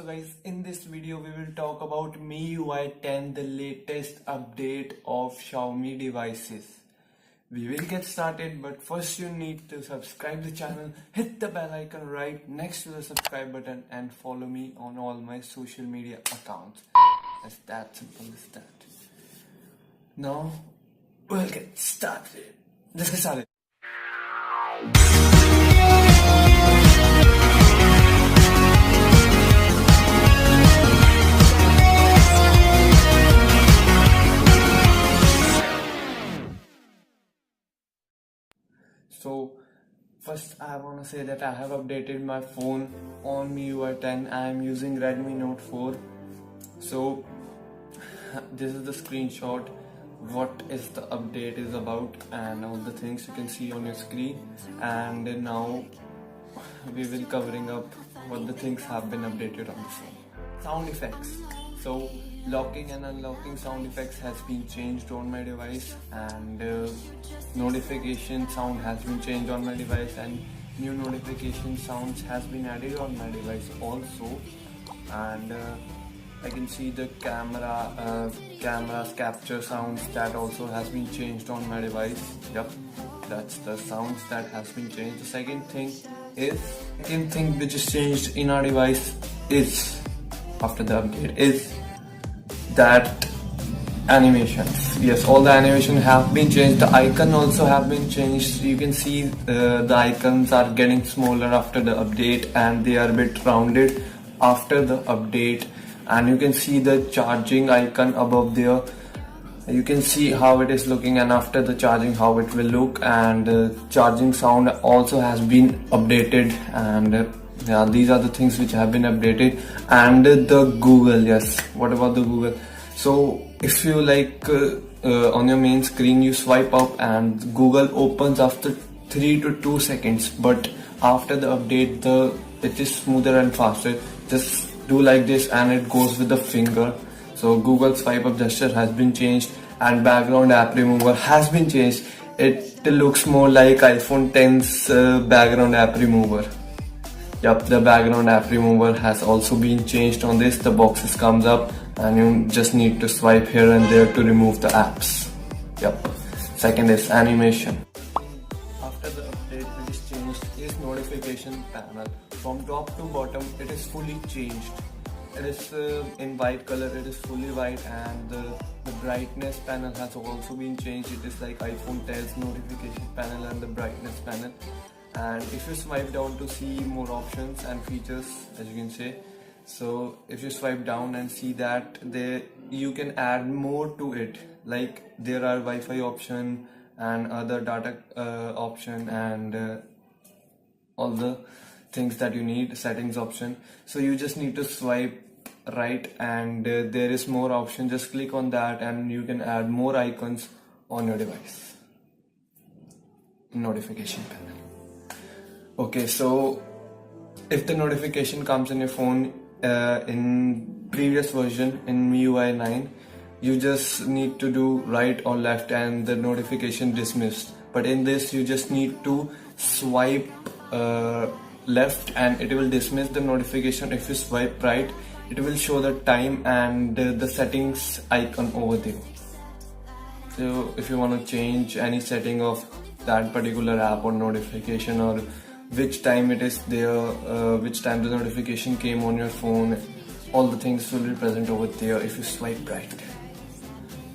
guys, in this video we will talk about MIUI 10, the latest update of Xiaomi devices. We will get started, but first you need to subscribe the channel, hit the bell icon right next to the subscribe button and follow me on all my social media accounts. It's that simple as that. Now we'll get started. Let's get started. So first I want to say that I have updated my phone on MIUI 10. I am using Redmi Note 4. So this is the screenshot, what is the update is about and all the things you can see on your screen. And now we will covering up what the things have been updated on the phone. Sound effects. So locking and unlocking sound effects has been changed on my device, and notification sound has been changed on my device, and new notification sounds has been added on my device also. And I can see the camera's capture sounds, that also has been changed on my device. Yep, that's the sounds that has been changed. The second thing which is changed in our device is, after the update, is that animations. Yes, all the animation have been changed. The icon also have been changed. You can see the icons are getting smaller after the update, and they are a bit rounded after the update. And you can see the charging icon above there. You can see how it is looking, and after the charging how it will look. And charging sound also has been updated, and yeah, these are the things which have been updated. And the Google, yes, what about the Google? So if you like on your main screen you swipe up and Google opens after 3 to 2 seconds, but after the update it is smoother and faster. Just do like this and it goes with the finger. So Google swipe up gesture has been changed, and background app remover has been changed. It looks more like iPhone 10's background app remover. Yep, the background app remover has also been changed on this. The boxes comes up and you just need to swipe here and there to remove the apps. Yep. Second is animation. After the update which is changed is notification panel. From top to bottom it is fully changed. It is in white color, it is fully white, and the brightness panel has also been changed. It is like iPhone 10's notification panel and the brightness panel. And if you swipe down to see more options and features, as you can say, so if you swipe down and see that you can add more to it, like there are Wi-Fi option and other data option, and all the things that you need, settings option. So you just need to swipe right, and there is more option. Just click on that and you can add more icons on your device. Notification panel. Okay, so if the notification comes in your phone in previous version in MIUI 9, you just need to do right or left and the notification dismissed. But in this you just need to swipe left and it will dismiss the notification. If you swipe right, it will show the time and the settings icon over there. So if you want to change any setting of that particular app or notification, or which time it is there, which time the notification came on your phone, all the things will be present over there if you swipe right.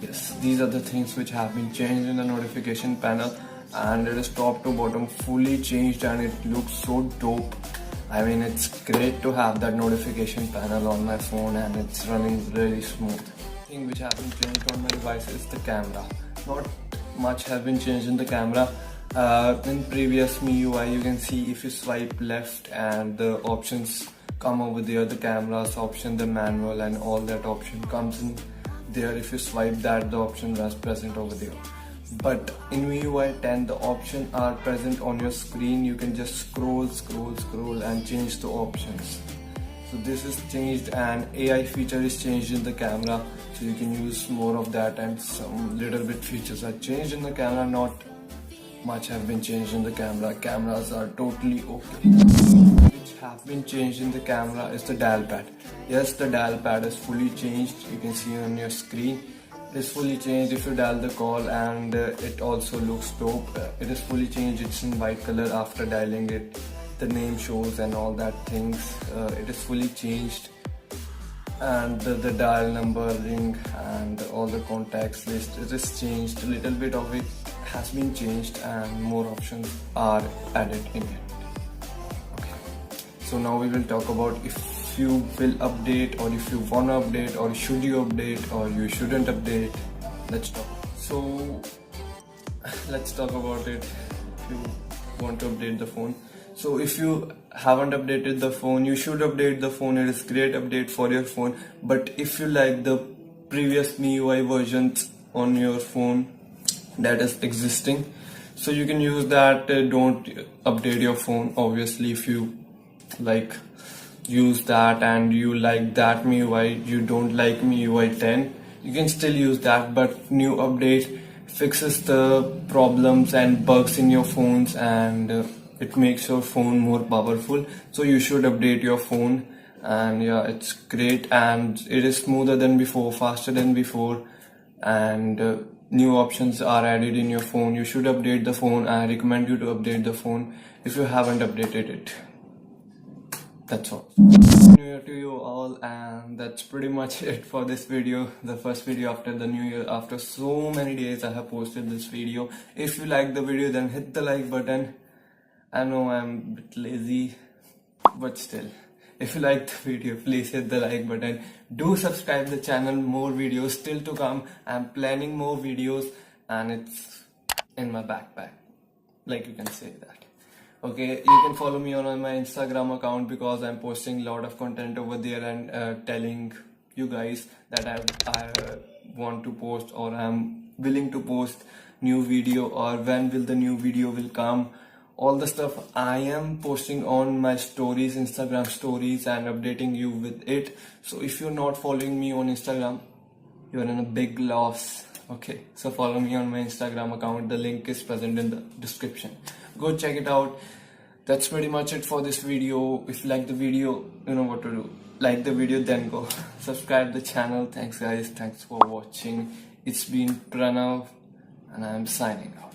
Yes, these are the things which have been changed in the notification panel, and it is top to bottom fully changed, and it looks so dope. I mean, it's great to have that notification panel on my phone, and it's running really smooth. The thing which has been changed on my device is the camera. Not much has been changed in the camera. In previous MIUI you can see if you swipe left and the options come over there, the cameras option, the manual and all that option comes in there. If you swipe that, the option was present over there. But in MIUI 10 the options are present on your screen. You can just scroll and change the options. So this is changed, and AI feature is changed in the camera, so you can use more of that, and some little bit features are changed in the camera. Not much have been changed in the camera. Cameras are totally okay. Which have been changed in the camera is the dial pad. Yes, the dial pad is fully changed. You can see on your screen. It is fully changed if you dial the call, and it also looks dope. It is fully changed. It's in white color after dialing it. The name shows and all that things. It is fully changed, and the dial numbering and all the contacts list, it is changed. A little bit of it has been changed and more options are added in it. Okay, so now we will talk about if you will update, or if you wanna update, or should you update, or you shouldn't update. Let's talk. So let's talk about it. If you want to update the phone, so if you haven't updated the phone, you should update the phone. It is great update for your phone. But if you like the previous MIUI versions on your phone that is existing, so you can use that. Don't update your phone. Obviously, if you like use that and you like that MIUI, you don't like MIUI 10, you can still use that, but new update fixes the problems and bugs in your phones, and it makes your phone more powerful. So you should update your phone, and yeah, it's great, and it is smoother than before, faster than before, and new options are added in your phone. You should update the phone. I recommend you to update the phone if you haven't updated it. That's all. New Year to you all, and that's pretty much it for this video. The first video after the new year. After so many days I have posted this video. If you like the video, then hit the like button. I know I'm a bit lazy, but still, if you like the video, please hit the like button. Do subscribe the channel. More videos still to come. I'm planning more videos, and it's in my backpack, like you can say that. Okay, you can follow me on my Instagram account, because I'm posting a lot of content over there, and telling you guys that I want to post, or I'm willing to post new video, or when will the new video will come. All the stuff I am posting on my stories, Instagram stories, and updating you with it. So if you're not following me on Instagram, you're in a big loss. Okay, so follow me on my Instagram account. The link is present in the description. Go check it out. That's pretty much it for this video. If you like the video, you know what to do. Like the video, then go subscribe the channel. Thanks guys, thanks for watching. It's been Pranav, and I'm signing out.